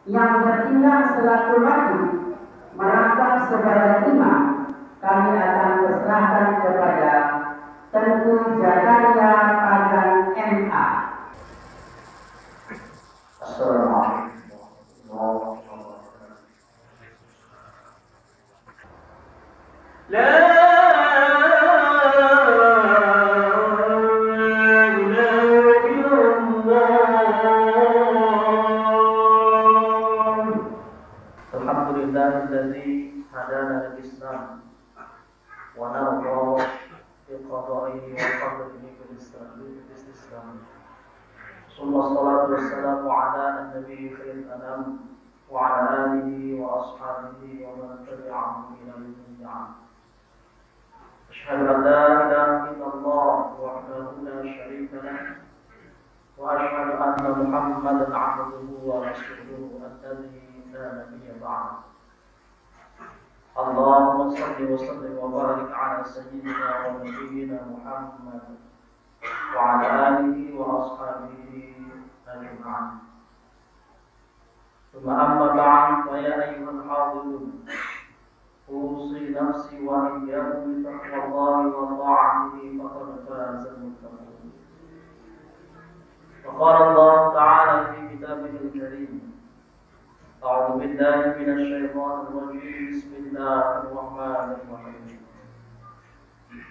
yang bertindak selaku wajib merangkap sebagai imam, kami akan persilahkan kepada Tengku Zakaria Pagan MA. Assalamualaikum warahmatullahi wabarakatuh. Alhamdulillahilladzi hadana lil Islam wa narda bi qada'ihi wa qadarihi bil Islam. Sallallahu wassalamu ala nabiyyi khairil anam wa ala alihi wa ashabihi wa man tabi'ahum ila yaumil qiyamah. Asyhadu an la ilaha illallah wahdahu la syarika lah wa asyhadu anna Muhammadan 'abduhu wa rasuluhu alladzi la nabiyya ba'dahu. Allahumma salli wa sallim wa barik ala sayyidina wa nabiyyina Muhammad wa ala alihi wa ashabihi ajma'in. Thumma amma ba'd, fa ya ayyuhal hadirun, usi nafsi wa iyyakum bi taqwallahi wa ta'atihi faqad faza al-muttaqun. Wa qala Allah ta'ala fi kitabihil karim, أعوذ بالله من الشيطان الرجيم بسم الله الرحمن الرحيم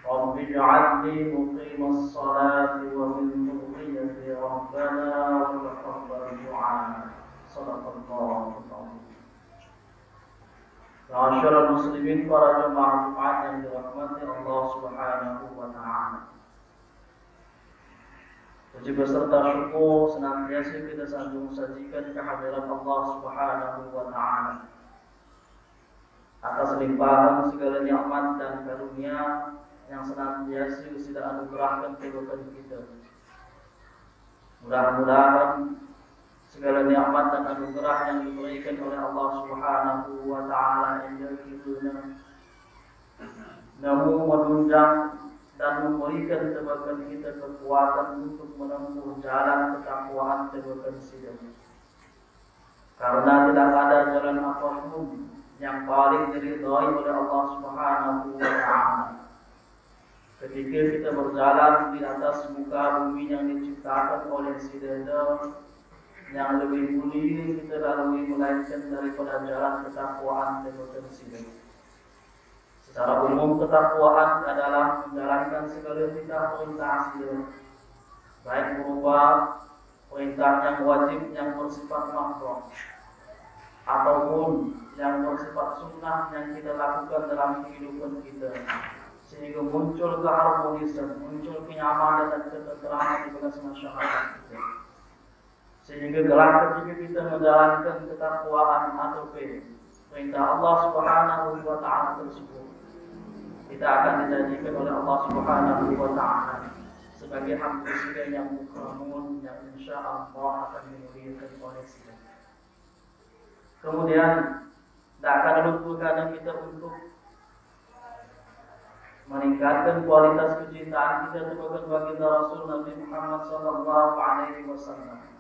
رب اجعلني مقيم الصلاة ومن ذريتي ربنا وتقبل دعاء صدق الله العظيم. Ma'asyiral muslimin, para jemaah Jumat yang dirahmati Allah Subhanahu wa taala. Puji beserta syukur senantiasa kita sanjung sajikan kehadiran Allah Subhanahu wa taala atas limpahan segala nikmat dan karunia yang senantiasa sudah anugerahkan kepada kita. Mudah-mudahan segala nikmat dan anugerah yang diberikan oleh Allah Subhanahu wa taala yang kita namun menunjang dan memberikan kepada kita kekuatan untuk menempuh jalan ketakwaan kepada sidang. Karena tidak ada jalan apapun yang paling diridhai oleh Allah Subhanahu wa taala ketika kita berjalan di atas muka bumi yang diciptakan oleh sidang yang lebih mulia kita lalui melainkan daripada jalan ketakwaan kepada sidang. Secara umum ketakwaan adalah menjalankan segala perintah Allah, baik berupa perintah yang wajib yang bersifat makruh ataupun yang bersifat sunnah yang kita lakukan dalam kehidupan kita, sehingga muncul keharmonisan, muncul kenyamanan dan ketentraman di tengah masyarakat kita. Sehingga kelak ketika kita menjalankan ketakwaan atau perintah Allah Subhanahu wa taala tersebut, kita akan dijanjikan oleh Allah Subhanahu wa taala sebagai hamba sila yang mukramun yang insyaallah akan dimuliakan oleh sila. Kemudian tidak akan lupakan kita untuk meningkatkan kualitas kecintaan kita kepada baginda Rasul Nabi Muhammad sallallahu alaihi wasallam,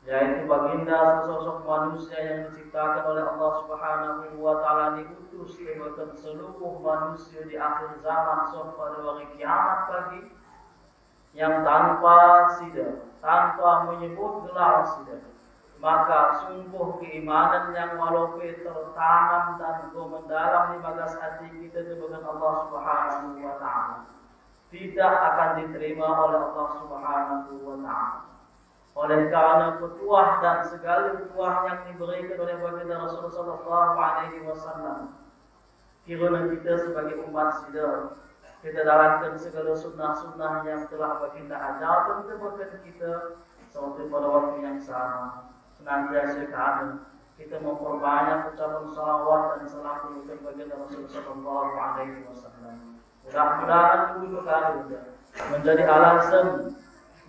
yaitu baginda sosok manusia yang diciptakan oleh Allah Subhanahu wa taala, diutus kepada seluruh manusia di akhir zaman sampai pada hari kiamat pagi, yang tanpa sida, tanpa menyebut gelar sida, maka sungguh keimanan yang walaupun tertanam dan mendalam di bagas hati kita kepada Allah Subhanahu wa taala tidak akan diterima oleh Allah Subhanahu wa taala. Oleh karena petuah dan segala petuah yang diberikan oleh baginda Rasulullah sallallahu alaihi wasallam, kiranya kita sebagai umat sida kita jalankan segala sunnah-sunnah yang telah baginda ajarkan kepada kita seperti pada waktu yang sama. Senantiasa kita memperbanyak ucapan salawat dan salam kepada baginda Rasulullah sallallahu alaihi wasallam. Mudah-mudahan itu perkara menjadi alasan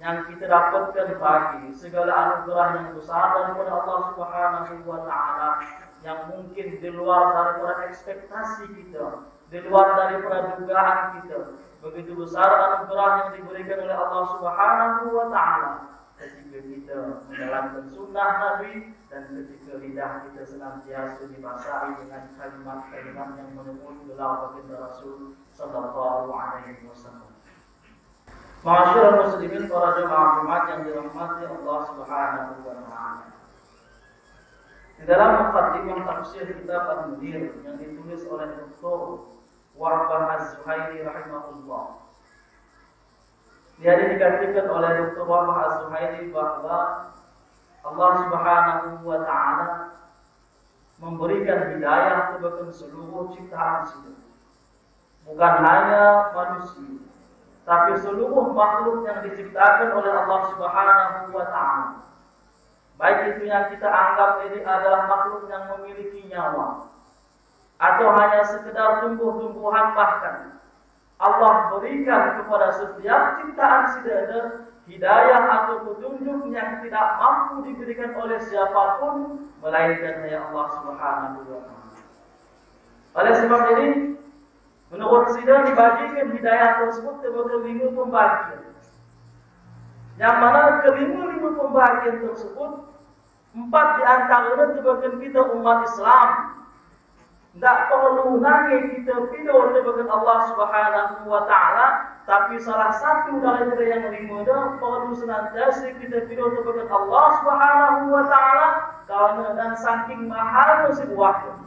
yang kita dapatkan bagi segala anugerah yang besar daripada Allah Subhanahu wa taala, yang mungkin di luar daripada ekspektasi kita, di luar daripada dugaan kita. Begitu besar anugerah yang diberikan oleh Allah Subhanahu wa taala, ketika kita menjalankan sunnah Nabi, dan ketika lidah kita senantiasa dibasahi dengan kalimat-kalimat yang menyebut gelar baginda Rasul sallallahu alaihi wasallam. Ma'asyiral muslimin, para jemaah Jumat yang dirahmati Allah Subhanahu wa taala. Di dalam muqaddimah tafsir kitab Al-Munir yang ditulis oleh Dr. Wahbah Az-Zuhairi rahimahullah, dia dikatakan oleh Dr. Wahbah Az-Zuhairi bahwa Allah Subhanahu wa taala memberikan hidayah kepada seluruh ciptaan situ. Bukan hanya manusia, tapi seluruh makhluk yang diciptakan oleh Allah Subhanahu wa taala. Baik itu yang kita anggap ini adalah makhluk yang memiliki nyawa, atau hanya sekedar tumbuh-tumbuhan, bahkan Allah berikan kepada setiap ciptaan sidada hidayah atau petunjuk yang tidak mampu diberikan oleh siapapun melainkan hanya Allah Subhanahu wa taala. Oleh sebab ini, menurut sidar dibagikan hidayah tersebut sebagai 5 pembagian. Yang mana kelima-lima pembagian tersebut, 4 di antaranya sebagian kita umat Islam. Tidak perlu lagi kita pilih sebagai Allah Subhanahu wa taala, tapi salah satu dari yang 5 perlu senantiasa kita pilih sebagai Allah Subhanahu wa taala, karena dan saking mahalnya sebuah.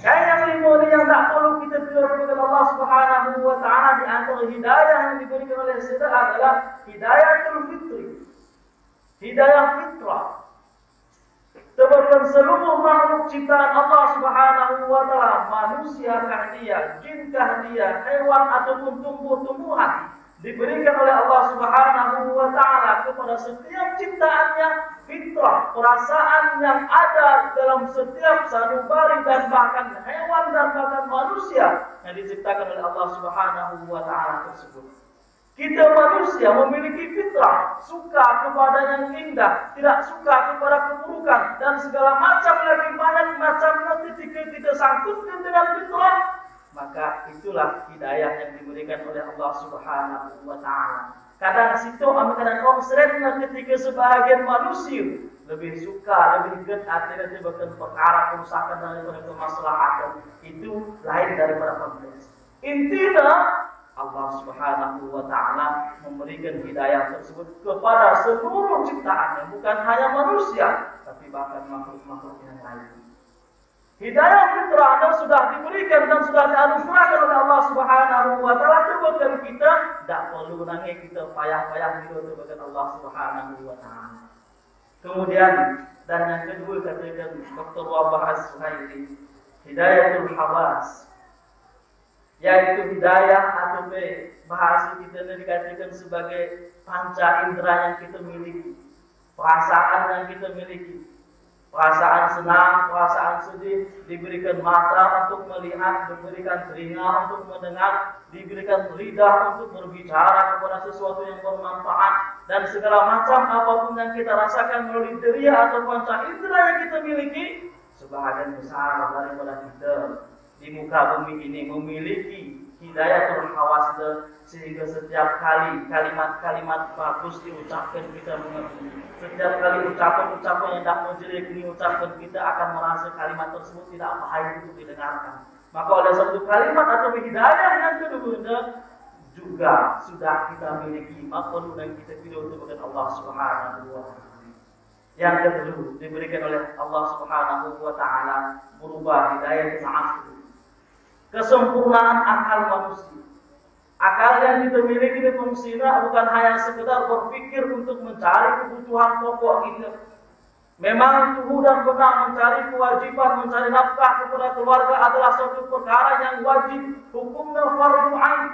Yang 5 yang tak perlu kita pilih sebagai Allah Subhanahu wa taala di antara hidayah yang diberikan oleh kita adalah hidayatul fitri, hidayah fitrah. Sebabkan seluruh makhluk ciptaan Allah Subhanahu wa taala, manusiakah dia, jinkah dia, hewan ataupun tumbuh-tumbuhan, diberikan oleh Allah Subhanahu wa taala kepada setiap ciptaannya fitrah, perasaan yang ada dalam setiap sanubari dan bahkan hewan dan bahkan manusia yang diciptakan oleh Allah Subhanahu wa taala tersebut. Kita manusia memiliki fitrah, suka kepada yang indah, tidak suka kepada keburukan, dan segala macam lagi banyak macamnya ketika kita sangkutkan dengan fitrah, maka itulah hidayah yang diberikan oleh Allah Subhanahu wa taala. Kadang situ kadang konsretnya ketika sebahagian manusia lebih suka, lebih dekat dengan perkara kerusakan daripada kemaslahatan, itu lain daripada konteks. Intinya Allah Subhanahu wa taala memberikan hidayah tersebut kepada seluruh ciptaannya, bukan hanya manusia, tapi bahkan makhluk-makhluk yang lain. Hidayah fitrah sudah diberikan dan sudah dianugerahkan oleh Allah Subhanahu wa taala kepada kita, tidak perlu lagi kita payah-payah hidup kepada Allah Subhanahu wa taala. Kemudian dan yang kedua katakan Dr. Wahbah Az-Zuhairi, hidayatul hawas, yaitu hidayah atau bahasa kita dikatakan sebagai panca indera yang kita miliki, perasaan yang kita miliki, perasaan senang, perasaan sedih, diberikan mata untuk melihat, diberikan telinga untuk mendengar, diberikan lidah untuk berbicara kepada sesuatu yang bermanfaat, dan segala macam apapun yang kita rasakan melalui deria atau panca indera yang kita miliki, sebahagian besar daripada kita di muka bumi ini memiliki hidayatul hawas, sehingga setiap kali kalimat-kalimat bagus diucapkan kita mengerti. Setiap kali ucapan-ucapan yang tidak menjelek diucapkan, kita akan merasa kalimat tersebut tidak baik untuk didengarkan. Maka oleh satu kalimat atau hidayah yang kedua juga sudah kita miliki, maka perlu dan kita pilih untuk Allah Subhanahu wa taala. Yang kedua diberikan oleh Allah Subhanahu wa taala berubah hidayah ta'aqqul, kesempurnaan akal manusia. Akal yang kita miliki di fungsinya bukan hanya sekedar berpikir untuk mencari kebutuhan pokok kita. Memang tubuh dan benar mencari kewajiban, mencari nafkah kepada keluarga adalah suatu perkara yang wajib, hukumnya fardhu ain,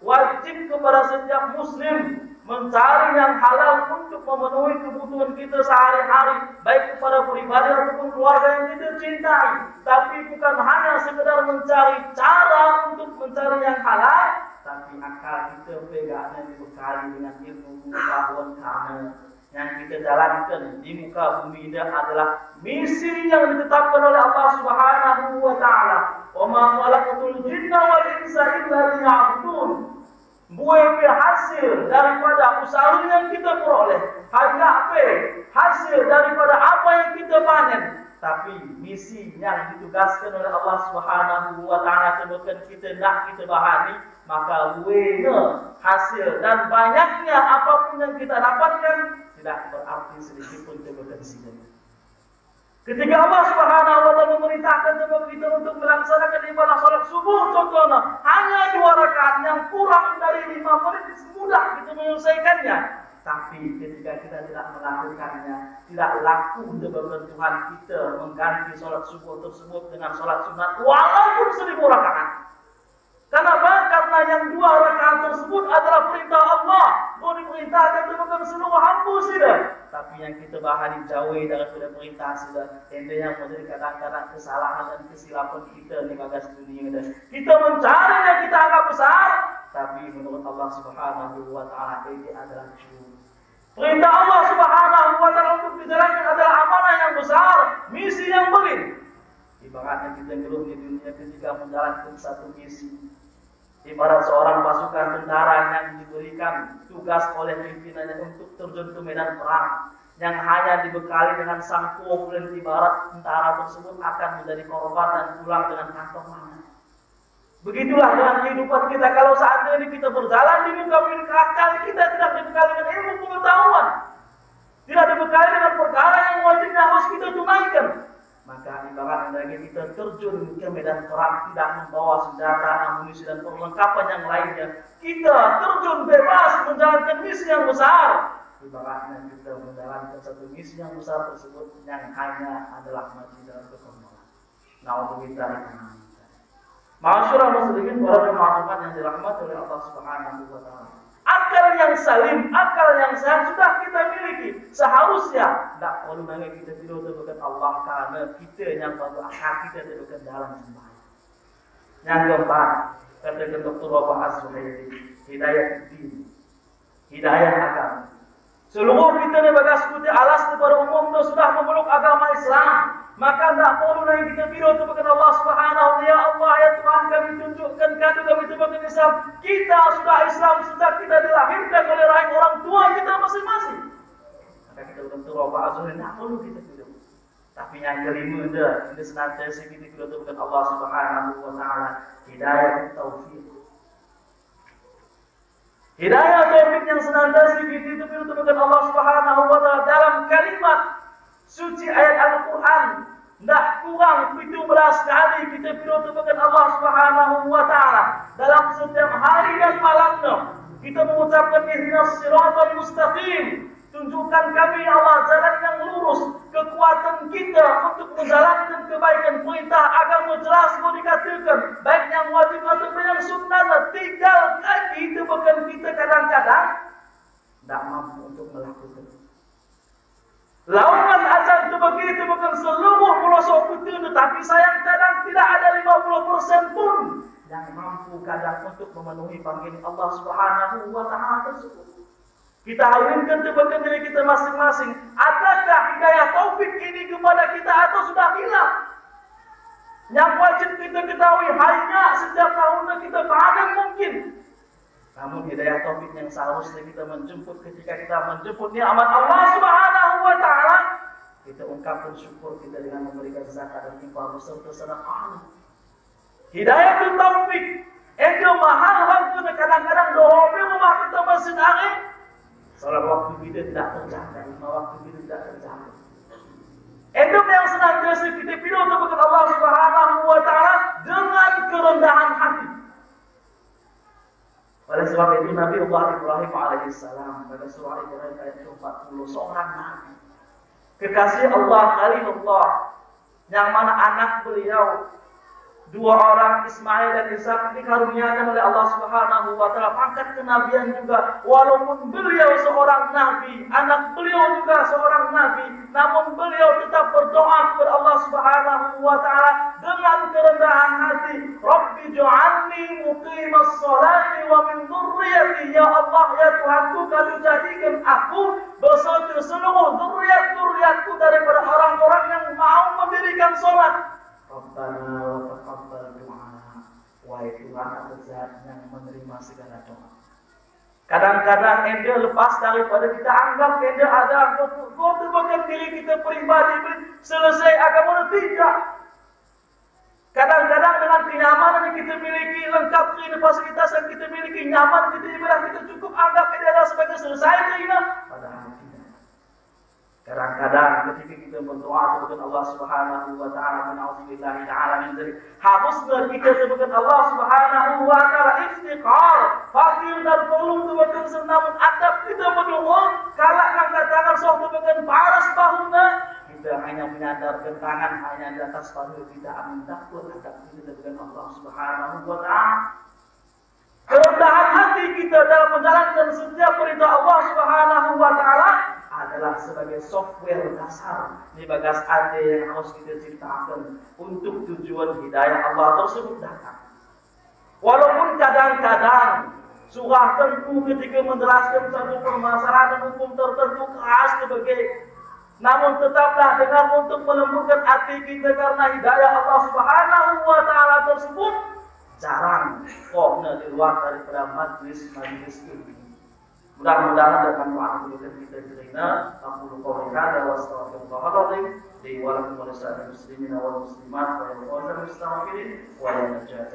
wajib kepada setiap muslim mencari yang halal untuk memenuhi kebutuhan kita sehari-hari, baik kepada pribadi ataupun keluarga yang kita cintai. Tapi bukan hanya sekedar mencari cara untuk mencari yang halal, tapi akal kita pegangnya dibekali dengan ilmu pengetahuan, karena yang kita jalankan di muka bumi ini adalah misi yang ditetapkan oleh Allah Subhanahu wa taala. Wa ma khalaqatul jinna wal insa illa liya'budun. Buat hasil daripada usaha yang kita peroleh. Hanya hasil daripada apa yang kita panen. Tapi misi yang ditugaskan oleh Allah Subhanahu wa taala sebutkan kita nak kita bahani, maka buahnya hasil dan banyaknya apapun yang kita dapatkan tidak berarti sedikit pun kepada sini. Ketika Allah Subhanahu wa taala memerintahkan kepada kita untuk melaksanakan ibadah salat subuh contohnya, hanya 2 rakaat yang kurang dari 5 menit mudah kita menyelesaikannya. Tapi ketika kita tidak melakukannya, tidak laku dengan Tuhan kita mengganti salat subuh tersebut dengan salat sunat walaupun 1000 rakaat. Kenapa? Karena yang 2 rakaat tersebut adalah perintah Allah. Mau diperintahkan kepada seluruh hamba sudah. Tapi yang kita bahani jauhi daripada perintah sudah. Ini yang menjadi kadang-kadang kesalahan dan kesilapan kita di bagas dunia ini. Kita mencari yang kita anggap besar, tapi menurut Allah Subhanahu wa taala ini adalah kecil. Perintah Allah Subhanahu wa taala untuk dijalankan adalah amanah yang besar, misi yang belit. Ibaratnya kita dulu di dunia ketika menjalankan satu misi. Ibarat seorang pasukan tentara yang diberikan tugas oleh pimpinannya untuk terjun ke medan perang, yang hanya dibekali dengan sangkuk dan ibarat tentara tersebut akan menjadi korban dan pulang dengan kantong mana. Begitulah dengan kehidupan kita. Kalau saat ini kita berjalan di muka bumi akal, kita tidak dibekali dengan ilmu pengetahuan, tidak dibekali dengan perkara yang wajibnya harus kita tunaikan. Maka ibarat lagi kita terjun ke medan perang tidak membawa senjata, amunisi dan perlengkapan yang lainnya. Kita terjun bebas menjalankan misi yang besar. Ibaratnya kita menjalankan satu misi yang besar tersebut yang hanya adalah mati dalam kesombongan. Nauzubillah. Masyaallah muslimin para jemaah yang dirahmati oleh Allah Subhanahu wa taala. Akal yang salim, akal yang sehat sudah kita miliki. Seharusnya tidak perlu lagi kita tidur terbuka Allah karena kita yang pada akal kita terbuka dalam sembahyang. Yang keempat, kata Dr. Wahab Az-Zuhairi, hidayah din, hidayah akal. Seluruh kita ni bagas putih alas kepada umum sudah memeluk agama Islam. Maka tidak perlu lagi kita tidur terbuka Allah Subhanahu wa taala. Ya Allah, ya Tuhan kami tunjukkan kami terbuka Islam. Kita sudah Islam sejak kita dilahirkan oleh rahim orang tua kita masing-masing. Maka kita Dr. Wahab Az-Zuhairi tidak perlu kita tidur. Tapi yang kelima ini senantiasa kita tidur terbuka Allah Subhanahu wa taala. Hidayah taufik. Hidayah taufik yang senantiasa kita tidur terbuka Allah Subhanahu wa taala dalam kalimat suci ayat Al-Quran. Tidak kurang 17 kali kita berdoa Allah Subhanahu wa taala dalam setiap hari dan malamnya. Kita mengucapkan ihdinas siratal mustaqim. Tunjukkan kami ya Allah jalan yang lurus. Kekuatan kita untuk menjalankan kebaikan perintah agama jelas mau dikatakan. Baik yang wajib ataupun yang sunnah. Tinggal kaki itu bukan kita kadang-kadang tidak mampu untuk melakukan. Lawangan azab itu begitu bukan seluruh pelosok putih, tetapi sayang kadang tidak ada 50% pun yang mampu kadang untuk memenuhi panggilan Allah Subhanahu wa taala tersebut. Kita hawinkan kepada diri kita masing-masing. Adakah hidayah taufik ini kepada kita atau sudah hilang? Yang wajib kita ketahui hanya setiap tahunnya kita padan mungkin. Namun hidayah taufik yang seharusnya kita menjemput ketika kita menjemput nikmat Allah Subhanahu wa taala, kita ungkapkan syukur kita dengan memberikan zakat dan infak serta sedekah. Hidayah taufik itu mahal harganya. Kadang-kadang doa rumah kita masih naik. Salat waktu kita tidak terjaga, lima waktu kita tidak terjaga. Itu yang senantiasa kita pilih untuk Allah Subhanahu wa taala dengan kerendahan hati. Oleh sebab itu Nabi Allah Ibrahim alaihissalam pada surah Ibrahim ayat 40 seorang nabi kekasih Allah Khalilullah yang mana anak beliau 2 orang Ismail dan Ishak dikaruniakan oleh Allah Subhanahu wa taala pangkat kenabian juga. Walaupun beliau seorang nabi, anak beliau juga seorang nabi, namun beliau tetap berdoa kepada Allah Subhanahu wa taala dengan kerendahan hati. Rabbi ij'alni muqimas sholati wa min dzurriyyati. Ya Allah, ya Tuhanku, kami jadikan aku beserta seluruh dzurriyyat-dzurriyyatku daripada orang-orang yang mau mendirikan salat. Rabbana wa taqabbal du'a. Wahai Tuhan, atas zat yang menerima segala doa. Kadang-kadang ente lepas daripada kita anggap ente ada bukan diri kita pribadi selesai agama tidak. Kadang-kadang dengan kenyamanan yang kita miliki, lengkap dengan fasilitas yang kita miliki, nyaman kita ibadah, kita cukup anggap ini adalah sebagai selesai keinginan. Padahal tidak. Kadang-kadang ketika kita berdoa kepada Allah Subhanahu wa taala, na'udzubillahi ta'ala min dzalik, harusnya kita kepada Allah Subhanahu wa taala istiqar, fakir dan tolong kepada senamun adab kita berdoa, kalau angkat tangan sok kepada paras bahuna, kita hanya menyadarkan tangan hanya di atas paha kita, amin takut adab kita dengan Allah Subhanahu wa taala. Kerendahan hati kita dalam menjalankan setiap perintah Allah Subhanahu wa taala adalah sebagai software dasar di bagas hati yang harus kita ciptakan untuk tujuan hidayah Allah tersebut datang. Walaupun kadang-kadang surah tentu ketika menjelaskan satu permasalahan hukum tertentu keras sebagai, namun tetaplah dengan untuk menemukan hati kita karena hidayah Allah Subhanahu wa taala tersebut jarang koknya di luar daripada majlis-majlis ini. Mudah-mudahan dengan doa kita diterima. Aku qoulika wa astaghfirullahaladzim li wa lakum wa lisa'il muslimin wal muslimat wa lil mustaghfirin wa lil najat